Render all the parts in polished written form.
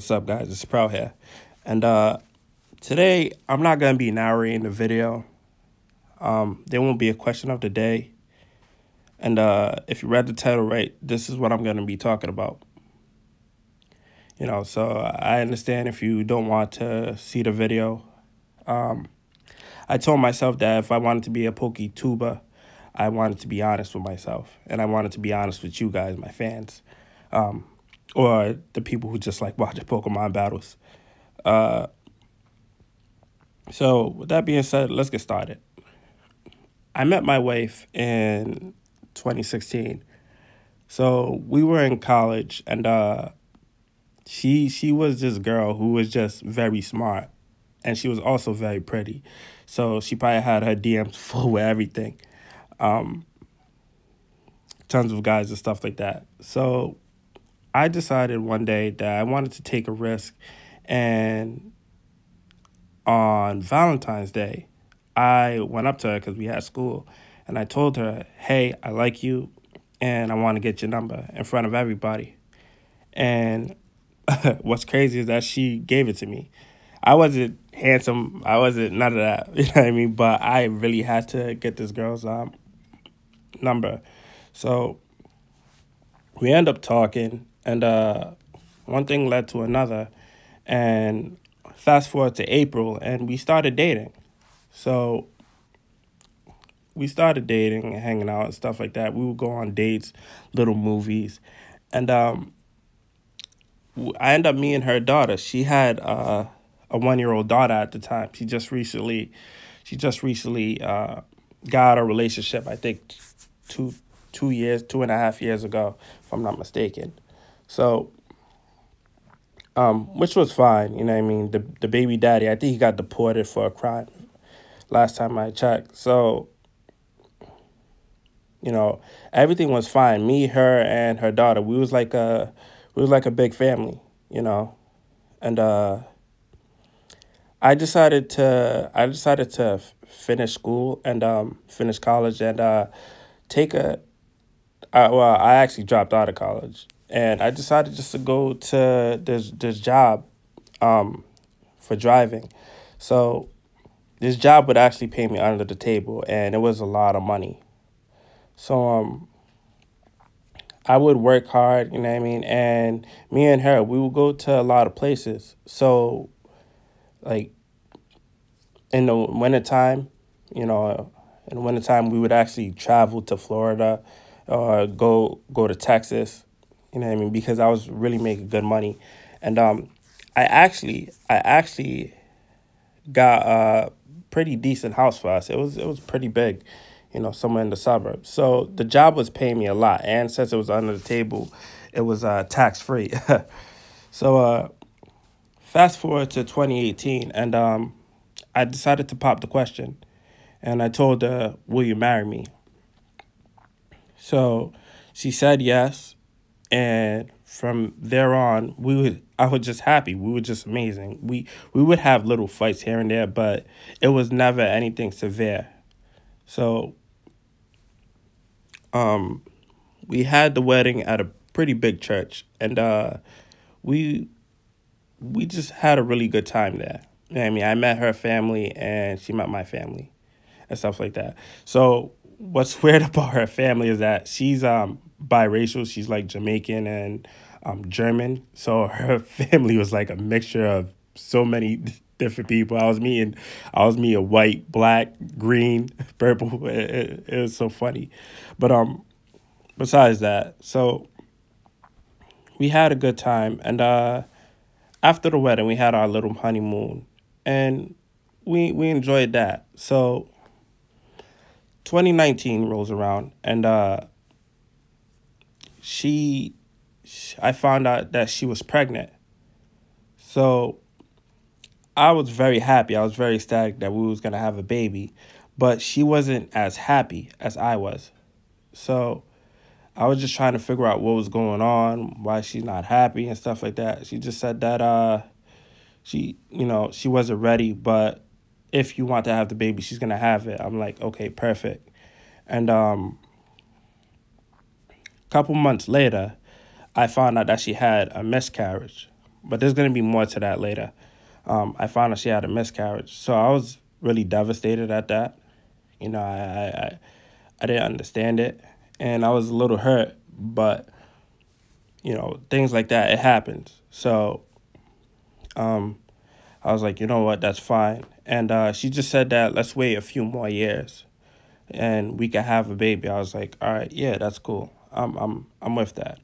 What's up, guys? It's Pro here. And today, I'm not going to be narrating the video. There won't be a question of the day. And if you read the title right, this is what I'm going to be talking about. So I understand if you don't want to see the video. I told myself that if I wanted to be a PokeTuber, I wanted to be honest with myself. And I wanted to be honest with you guys, my fans. Or the people who just like watching Pokemon battles. So with that being said, let's get started. I met my wife in 2016. So we were in college, and she was this girl who was just very smart, and she was also very pretty. So she probably had her DMs full with everything, tons of guys and stuff like that. So I decided one day that I wanted to take a risk, and on Valentine's Day, I went up to her because we had school, and I told her, hey, I like you, and I want to get your number in front of everybody. And what's crazy is that she gave it to me. I wasn't handsome. I wasn't none of that. You know what I mean? But I really had to get this girl's number. So we end up talking, and one thing led to another. And fast forward to April, and we started dating. So we started dating and hanging out and stuff like that. We would go on dates, little movies. And I ended up meeting her daughter. She had a 1-year-old daughter at the time. She just recently got a relationship, I think 2.5 years ago, if I'm not mistaken. So which was fine, you know what I mean? The baby daddy, I think he got deported for a crime last time I checked. So, everything was fine. Me, her, and her daughter, we was like a big family, And I decided to finish school and finish college and take I actually dropped out of college, and I decided just to go to this job for driving. So this job would actually pay me under the table, and it was a lot of money. So I would work hard, you know what I mean? And me and her, we would go to a lot of places. So like in the wintertime, we would actually travel to Florida or go to Texas, you know what I mean? Because I was really making good money. And I actually got a pretty decent house for us. It was pretty big, somewhere in the suburbs. So the job was paying me a lot, and since it was under the table, it was tax free. So fast forward to 2018, and I decided to pop the question, and I told her, "Will you marry me?" So she said yes, and from there on, I was just happy. We were just amazing. We would have little fights here and there, but it was never anything severe. So we had the wedding at a pretty big church, and we just had a really good time there. You know what I mean? I met her family, and she met my family and stuff like that. So what's weird about her family is that she's biracial. She's like Jamaican and German. So her family was like a mixture of so many different people. I was meeting white, black, green, purple. It was so funny. But besides that, so we had a good time, and after the wedding, we had our little honeymoon, and we enjoyed that. So 2019 rolls around, and I found out that she was pregnant. So I was very happy. I was very ecstatic that we was gonna have a baby, but she wasn't as happy as I was. So I was just trying to figure out what was going on, why she's not happy and stuff like that. She just said that she wasn't ready, but if you want to have the baby, she's gonna have it. I'm like, okay, perfect. And couple months later, I found out that she had a miscarriage. But there's gonna be more to that later. I found out she had a miscarriage, so I was really devastated at that. You know, I didn't understand it, and I was a little hurt. But things like that, it happens. So I was like, you know what, that's fine. And she just said that let's wait a few more years, and we can have a baby. I was like, all right, yeah, that's cool. I'm with that.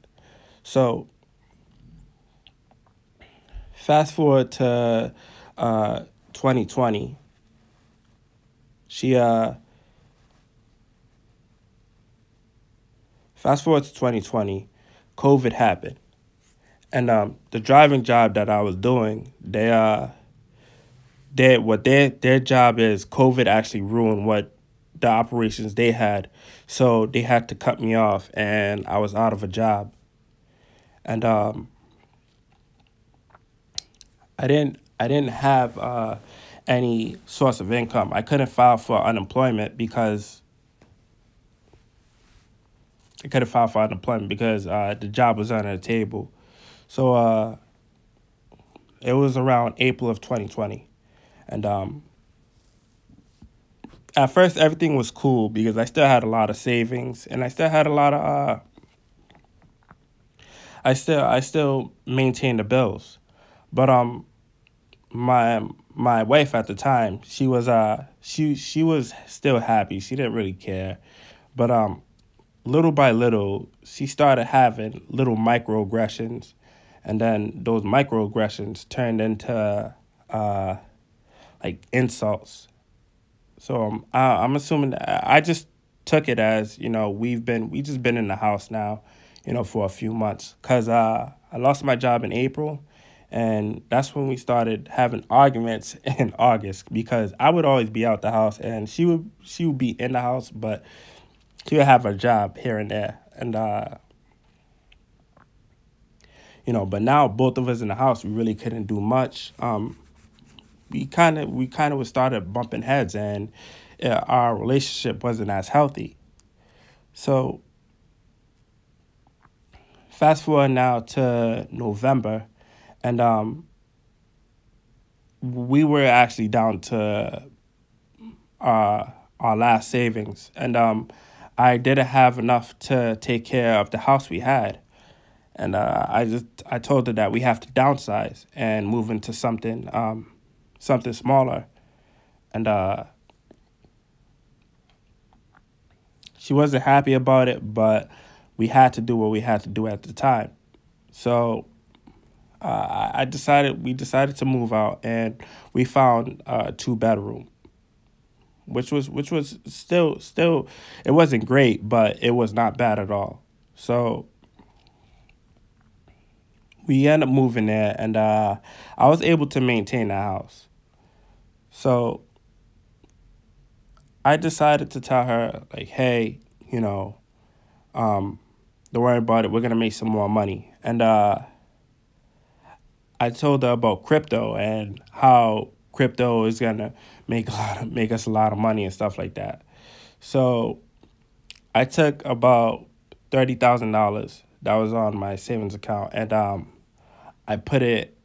So fast forward to 2020. She Fast forward to 2020, COVID happened, and the driving job that I was doing, their job is, COVID actually ruined what the operations they had, so they had to cut me off, and I was out of a job, and I didn't have any source of income. I couldn't file for unemployment because the job was under the table. So it was around April of 2020, and at first everything was cool because I still had a lot of savings, and I still had a lot of I still maintained the bills, but my wife at the time, she was still happy. She didn't really care, but little by little, she started having little microaggressions, and then those microaggressions turned into like insults. So I'm assuming I just took it as, we just been in the house now, for a few months, cause I lost my job in April, and that's when we started having arguments in August, because I would always be out the house and she would be in the house, but she would have her job here and there, and but now both of us in the house, we really couldn't do much. We started bumping heads, and our relationship wasn't as healthy. So fast forward now to November, and we were actually down to our last savings, and I didn't have enough to take care of the house we had, and I told her that we have to downsize and move into something smaller, and she wasn't happy about it, but we had to do what we had to do at the time. So we decided to move out, and we found a 2-bedroom, which was still it wasn't great, but it was not bad at all. So we ended up moving there, and I was able to maintain the house. So I decided to tell her, like, hey, don't worry about it. We're gonna make some more money, and I told her about crypto and how crypto is gonna make us a lot of money and stuff like that. So I took about $30,000 that was on my savings account, and I put it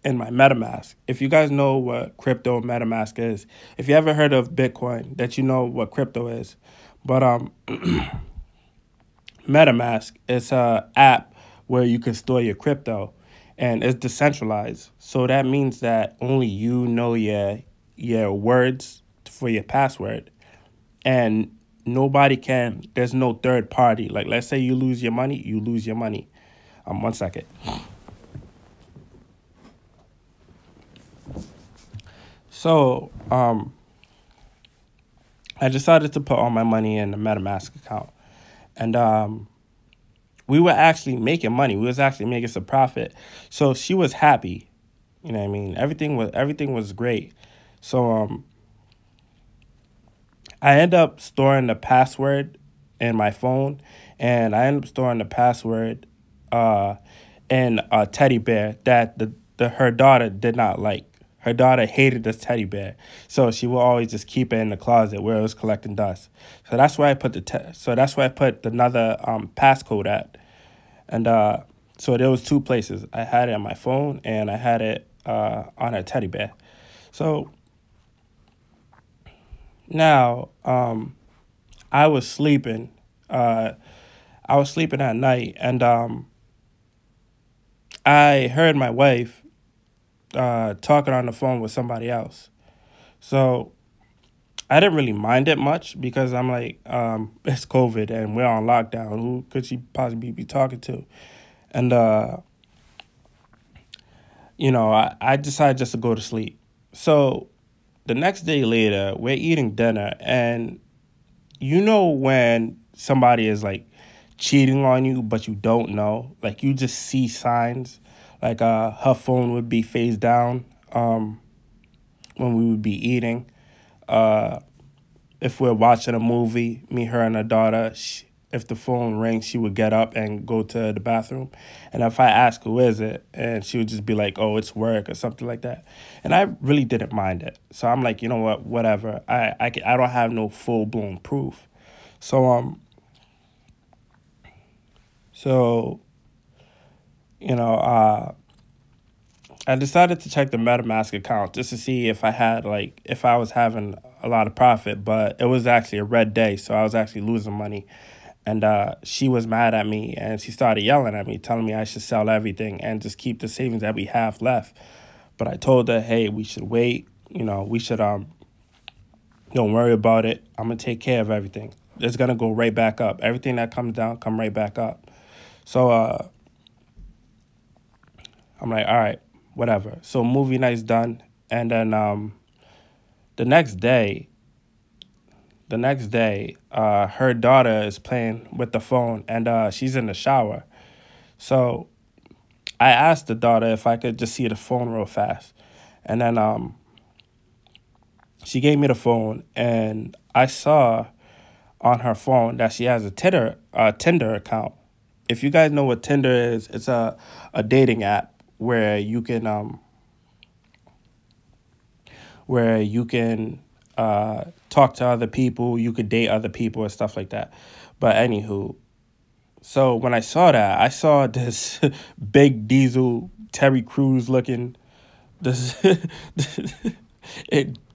in my MetaMask. If you guys know what crypto MetaMask is, if you ever heard of Bitcoin, that you know what crypto is. But MetaMask is a app where you can store your crypto, and it's decentralized. So that means that only you know your words for your password, and nobody can. There's no third party. Like, let's say you lose your money, you lose your money. 1 second. So I decided to put all my money in the MetaMask account, and we were actually making money. We was actually making some profit. So she was happy. You know what I mean? Everything was great. So I ended up storing the password in my phone, and I ended up storing the password in a teddy bear that her daughter did not like. Her daughter hated this teddy bear, so she will always just keep it in the closet where it was collecting dust. So that's why I put another passcode at, and So there was two places. I had it on my phone and I had it on a teddy bear. So now I was sleeping. I was sleeping at night, and I heard my wife talking on the phone with somebody else. So I didn't really mind it much because I'm like, it's COVID and we're on lockdown. Who could she possibly be talking to? And I decided just to go to sleep. So the next day later, we're eating dinner, and when somebody is like cheating on you, but you don't know, like you just see signs, like her phone would be face down when we would be eating. If we're watching a movie, me, her, and her daughter, if the phone rings, she would get up and go to the bathroom. And if I ask who is it, and she would just be like, oh, it's work or something like that. And I really didn't mind it. So I'm like, you know what, whatever. I don't have no full-blown proof. So, so you know, I decided to check the MetaMask account just to see if if I was having a lot of profit, but it was actually a red day, so I was actually losing money. And she was mad at me, and she started yelling at me, telling me I should sell everything and just keep the savings that we have left. But I told her, hey, we should wait. We should don't worry about it. I'm gonna take care of everything. It's gonna go right back up. Everything that comes down, come right back up. So I'm like, all right, whatever. So movie night's done, and then the next day, her daughter is playing with the phone, and she's in the shower. So I asked the daughter if I could just see the phone real fast, and then she gave me the phone, and I saw on her phone that she has a Tinder account. If you guys know what Tinder is, it's a dating app where you can talk to other people, you could date other people and stuff like that. But anywho, so when I saw that, I saw this big diesel Terry Crews looking this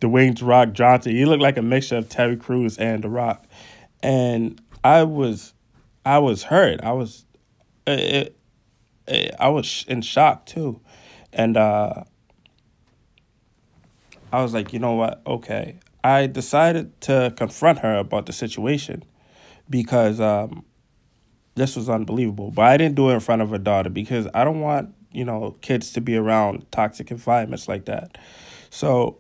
Dwayne Rock Johnson. He looked like a mixture of Terry Crews and The Rock, and I was hurt. I was in shock too, and I was like, you know what? Okay, I decided to confront her about the situation because this was unbelievable. But I didn't do it in front of her daughter because I don't want kids to be around toxic environments like that. So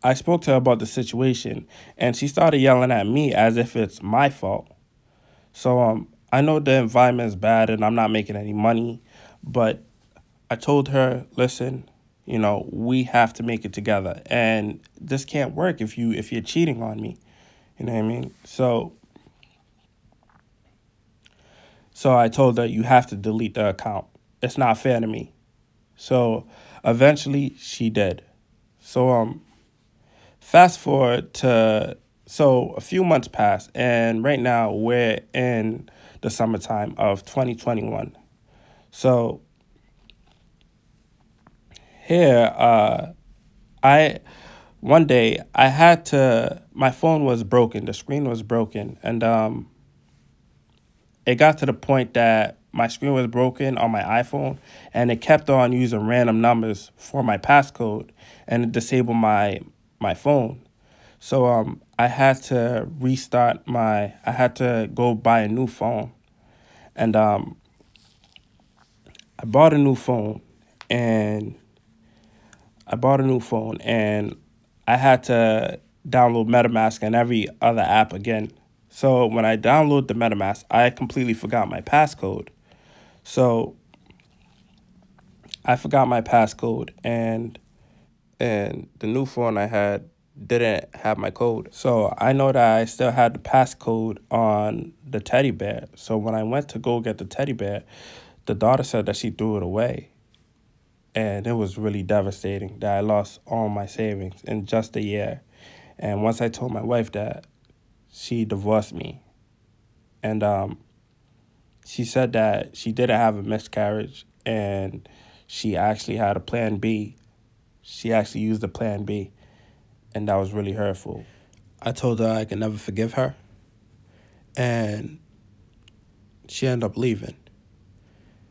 I spoke to her about the situation, and she started yelling at me as if it's my fault. So I know the environment is bad and I'm not making any money, but I told her, listen, we have to make it together, and this can't work if you're cheating on me. You know what I mean? So I told her, you have to delete the account. It's not fair to me. So eventually she did. So fast forward to a few months passed, and right now we're in the summertime of 2021. So here, one day my phone was broken, the screen was broken, and it got to the point that my screen was broken on my iPhone, and it kept on using random numbers for my passcode, and it disabled my phone. So I had to I had to go buy a new phone, and I bought a new phone, and I had to download MetaMask and every other app again. So when I downloaded the MetaMask, I completely forgot my passcode. So I forgot my passcode, and the new phone I had didn't have my code. So I know that I still had the passcode on the teddy bear. So when I went to go get the teddy bear, the daughter said that she threw it away. And it was really devastating that I lost all my savings in just a year. And once I told my wife that, she divorced me. And She said that she didn't have a miscarriage and she actually had a plan B. She actually used a plan B, and that was really hurtful. I told her I could never forgive her, and she ended up leaving.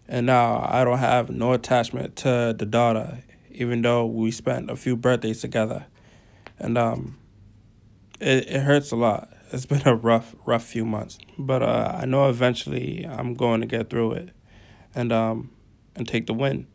And now I don't have no attachment to the daughter, even though we spent a few birthdays together. And it hurts a lot. It's been a rough few months. But I know eventually I'm going to get through it and take the win.